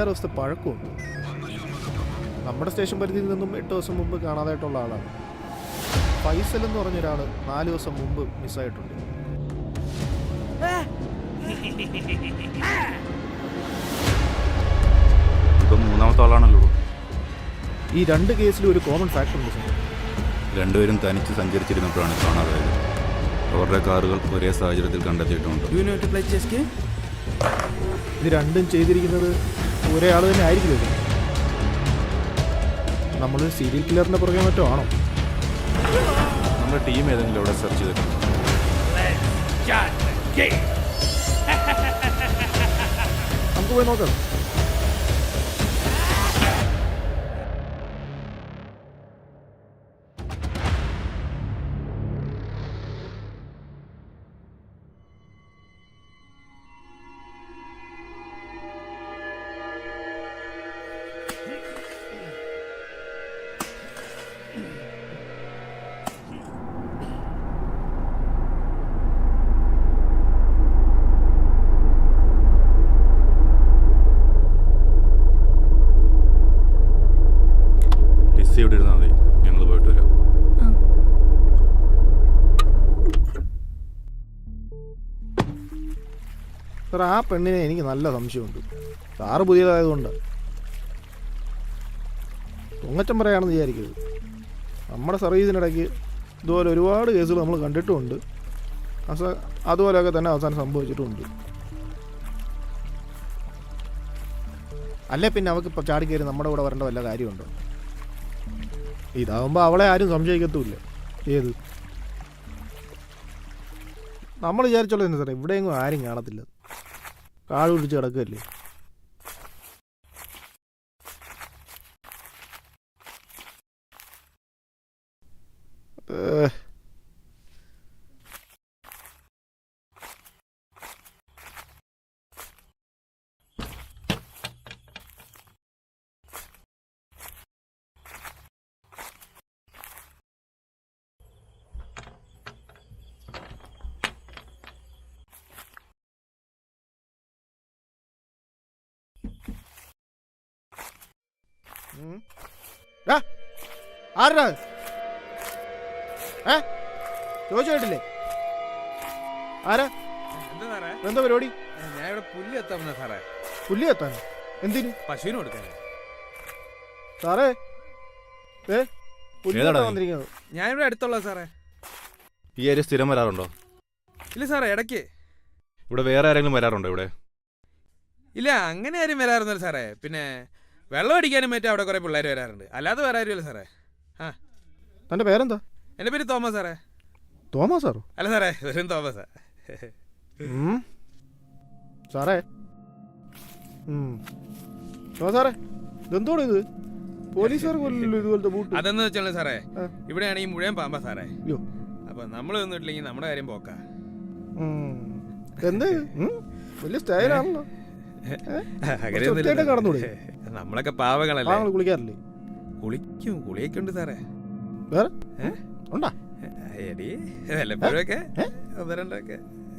5-6 ദിവസത്തെ പഴക്കമുണ്ട്. നമ്മുടെ സ്റ്റേഷൻ പരിധിയിൽ നിന്നും 8 ദിവസം മുമ്പ് കാണാതായിട്ടുള്ള ആളാണ്. ഫൈസൽ എന്ന് പറഞ്ഞ ഒരാൾ 4 ദിവസം മുമ്പ് മിസ്സായിട്ടുണ്ട്. ഇപ്പം 3ാമത്തെ ആളാണല്ലോ. ഈ 2 കേസിലും ഒരു കോമൺ ഫാക്ടർ ഉണ്ട് സാർ. രണ്ടുപേരും തനിച്ച് സഞ്ചരിച്ചിരുന്നപ്പോഴാണ് കാണാതായത്. അവരുടെ കാറുകൾ ഒരേ സാഹചര്യത്തിൽ കണ്ടെത്തിയിട്ടുണ്ട്. ഇത് രണ്ടും ചെയ്തിരിക്കുന്നത് ഒരേ ആൾ തന്നെ ആയിരിക്കില്ല. നമ്മൾ സീരിയൽ കില്ലറിന്റെ പുറകെ മറ്റോ ആണോ? നമ്മുടെ ടീം ഏതെങ്കിലും അവിടെ സെർച്ച് ചെയ്തിട്ടുണ്ട്. നമുക്ക് പോയി നോക്കാം. ഇവിടെ ഇരുന്നാൽ മതി, ഞങ്ങൾ പോയിട്ട് വരാം. സാർ, ആ പെണ്ണിനെ എനിക്ക് നല്ല സംശയമുണ്ട്. സാറ് പുതിയതായതുകൊണ്ട് പൊങ്ങച്ചം പറയാണെന്ന് വിചാരിക്കരുത്. നമ്മുടെ സർവീസിനിടയ്ക്ക് ഇതുപോലെ ഒരുപാട് കേസുകൾ നമ്മൾ കണ്ടിട്ടുമുണ്ട്. അതുപോലെയൊക്കെ തന്നെ അവസാനം സംഭവിച്ചിട്ടുമുണ്ട്. അല്ലേ പിന്നെ അവൾക്ക് ഇപ്പോൾ ചാടിക്കയറി നമ്മുടെ കൂടെ വരേണ്ട വല്ല കാര്യമുണ്ടോ? ഇതാവുമ്പോൾ അവളെ ആരും സംശയിക്കത്തുമില്ല. ഏത് നമ്മൾ വിചാരിച്ചോളൂ തന്നെ സാറേ, ഇവിടെയെങ്കിലും ആരും കാണത്തില്ല. കാട് പിടിച്ച് കിടക്കുകയല്ലേ. ആരാ ചോദിച്ചു കേട്ടില്ലേ? ആരാ? എന്താ പരിപാടി? ഞാൻ ഇവിടെ പുല്ല് എത്താൻ സാറേ. പുല്ല് എത്താനോ? എന്തിന്? പശുവിന് കൊടുക്കാൻ സാറേ. വന്നിരിക്കുന്നത് ഞാനിവിടെ അടുത്തുള്ള സാറേ. ഈ ഏരിയ സ്ഥിരം വരാറുണ്ടോ? ഇല്ല സാറേ, ഇടയ്ക്ക്. ഇവിടെ വേറെ ആരെങ്കിലും വരാറുണ്ടോ ഇവിടെ? ഇല്ല, അങ്ങനെ ആരും വരാറുന്നില്ല സാറേ. പിന്നെ വെള്ളം അടിക്കാനും പറ്റും അവിടെ കുറെ പിള്ളേർ വരാറുണ്ട്, അല്ലാതെ വേറെ ആരുമില്ല സാറേ. ആ, തൻ്റെ പേരെന്താ? എൻ്റെ പേര് തോമസ് സാറേ. തോമസ് സാറോ? അല്ല സാറേ, വെറും തോമസാ. സാറേ സാറേ, ഇതെന്തോടെ ഇത്? പോലീസുകാർ കൊല്ലല്ലോ ഇതുപോലത്തെ ബൂട്ട്. അതെന്ന് വെച്ചാൽ സാറേ, ഇവിടെയാണെങ്കിൽ മുഴുവൻ പാമ്പാ സാറേ. അപ്പൊ നമ്മൾ നിന്നിട്ടില്ലെങ്കിൽ നമ്മുടെ കാര്യം പോക്കാ. എന്താ വലിയ സ്റ്റൈലാണല്ലോ. നമ്മളൊക്കെ പാവങ്ങളല്ലേ. കുളിക്കാറില്ലേ? കുളിയൊക്കെ ഉണ്ട് സാറേ. ഉണ്ടാ എടി വല്ലപ്പോഴൊക്കെ ഒന്ന് രണ്ടൊക്കെ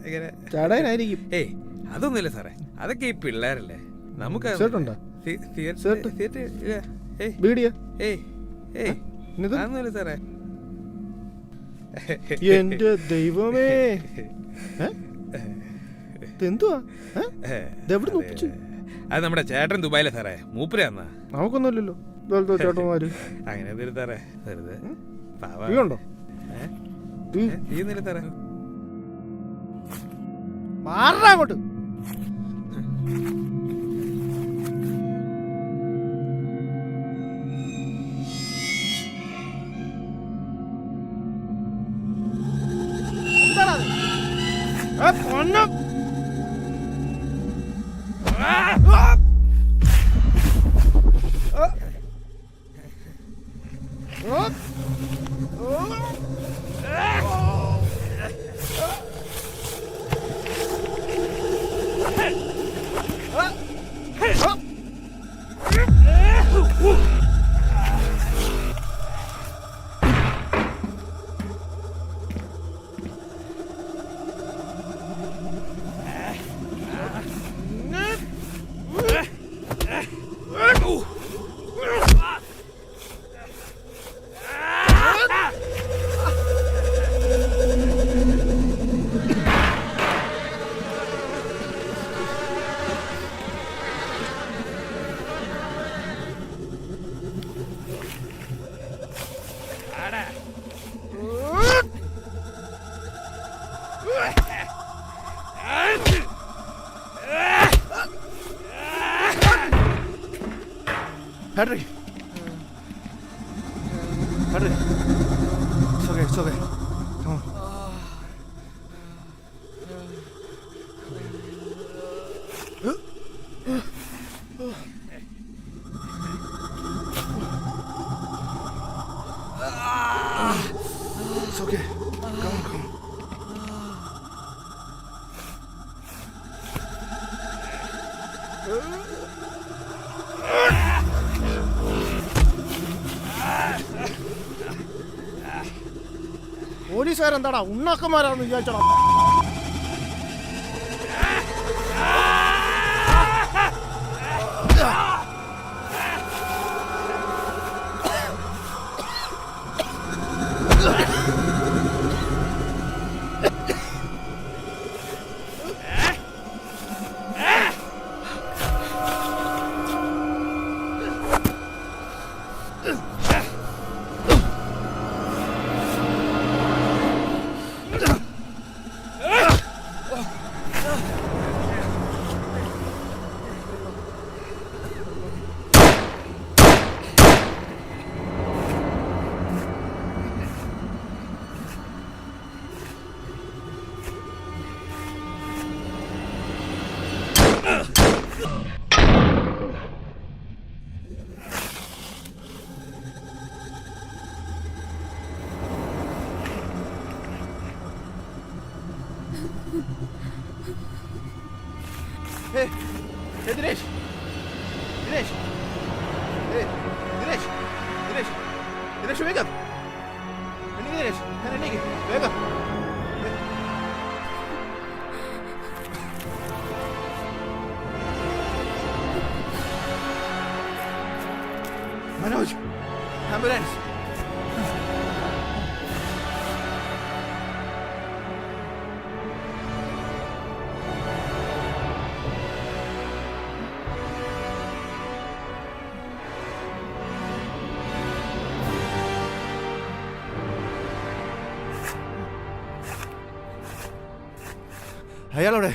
ഇങ്ങനെ ചടയനായിരിക്കും. ഏയ് അതൊന്നുമില്ല സാറേ, അതൊക്കെ ഈ പിള്ളേരല്ലേ. നമുക്ക് അതൊന്നുമില്ല സാറേ. എന്റെ ദൈവമേ, എന്തുവാ? അത് നമ്മുടെ ചേട്ടൻ ദുബായിലെ സാറേ, മൂപ്പരാന്നാ. നമുക്കൊന്നുമില്ലല്ലോ ചേട്ടന്മാര്. അങ്ങനെ എന്തെങ്കിലും സാറേ, വെറുതെ ഉണ്ടോ? തീന്നില്ല സാറേ. മാറാ അങ്ങോട്ട്. Ponnam Patrick. Patrick. It's okay. It's okay. Come on. It's okay. Come on, come on. പോലീസുകാരെന്താടാ ഉണ്ണാക്കന്മാരാന്ന് വിചാരിച്ചോടാ. Hey, Dinesh! Dinesh! Hey, Dinesh! Dinesh! Dinesh, wake up! Dinesh! Dinesh, wake up! Manoj! Ambulance! അയാളവിടെ